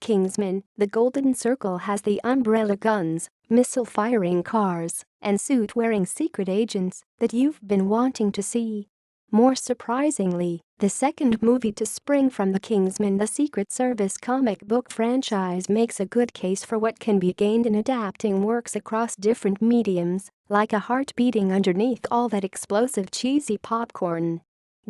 Kingsman, the Golden Circle has the umbrella guns, missile-firing cars, and suit-wearing secret agents that you've been wanting to see. More surprisingly, the second movie to spring from the Kingsman the Secret Service comic book franchise makes a good case for what can be gained in adapting works across different mediums, like a heart beating underneath all that explosive cheesy popcorn.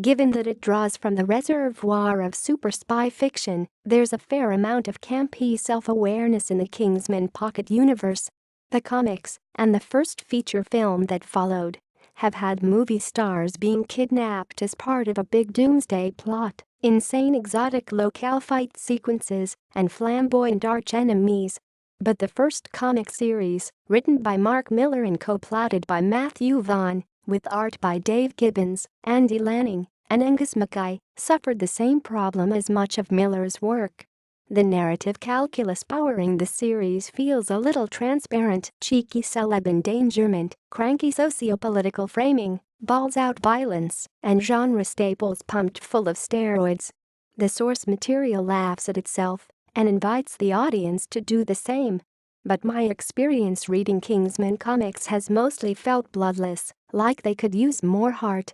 Given that it draws from the reservoir of super spy fiction, there's a fair amount of campy self-awareness in the Kingsman Pocket universe. The comics, and the first feature film that followed, have had movie stars being kidnapped as part of a big doomsday plot, insane exotic locale fight sequences, and flamboyant arch-enemies. But the first comic series, written by Mark Millar and co-plotted by Matthew Vaughn, with art by Dave Gibbons, Andy Lanning, and Angus Mackay, suffered the same problem as much of Millar's work. The narrative calculus powering the series feels a little transparent, cheeky celeb endangerment, cranky socio-political framing, balls-out violence, and genre staples pumped full of steroids. The source material laughs at itself and invites the audience to do the same. But my experience reading Kingsman comics has mostly felt bloodless, like they could use more heart.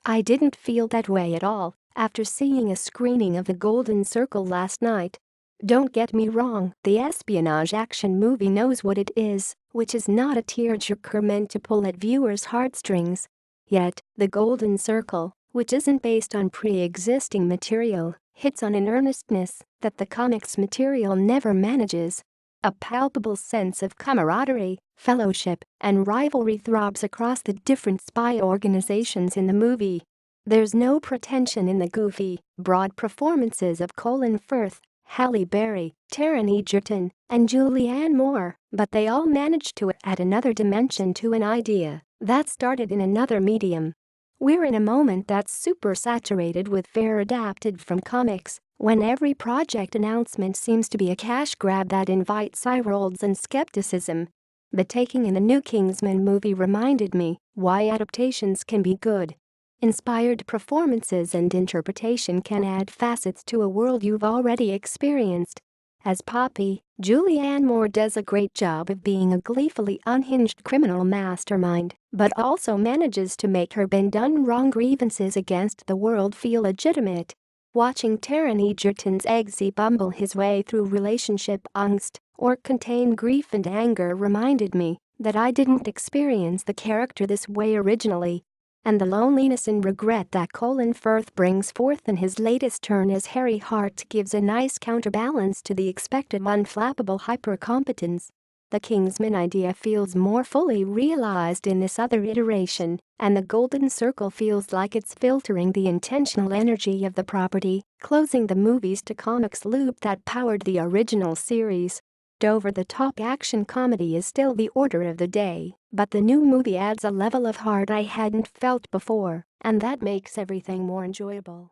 I didn't feel that way at all after seeing a screening of The Golden Circle last night. Don't get me wrong, the espionage action movie knows what it is, which is not a tearjerker meant to pull at viewers' heartstrings. Yet, The Golden Circle, which isn't based on pre-existing material, hits on an earnestness that the comics material never manages. A palpable sense of camaraderie, fellowship, and rivalry throbs across the different spy organizations in the movie. There's no pretension in the goofy, broad performances of Colin Firth, Halle Berry, Taron Egerton, and Julianne Moore, but they all manage to add another dimension to an idea that started in another medium. We're in a moment that's super saturated with fare adapted from comics, when every project announcement seems to be a cash grab that invites eye rolls and skepticism. The taking in the new Kingsman movie reminded me why adaptations can be good. Inspired performances and interpretation can add facets to a world you've already experienced. As Poppy, Julianne Moore does a great job of being a gleefully unhinged criminal mastermind, but also manages to make her been-done-wrong grievances against the world feel legitimate. Watching Taron Egerton's Eggsy bumble his way through relationship angst or contain grief and anger reminded me that I didn't experience the character this way originally. And the loneliness and regret that Colin Firth brings forth in his latest turn as Harry Hart gives a nice counterbalance to the expected unflappable hypercompetence. The Kingsman idea feels more fully realized in this other iteration, and the Golden Circle feels like it's filtering the intentional energy of the property, closing the movies to comics loop that powered the original series. Over-the-top action comedy is still the order of the day, but the new movie adds a level of heart I hadn't felt before, and that makes everything more enjoyable.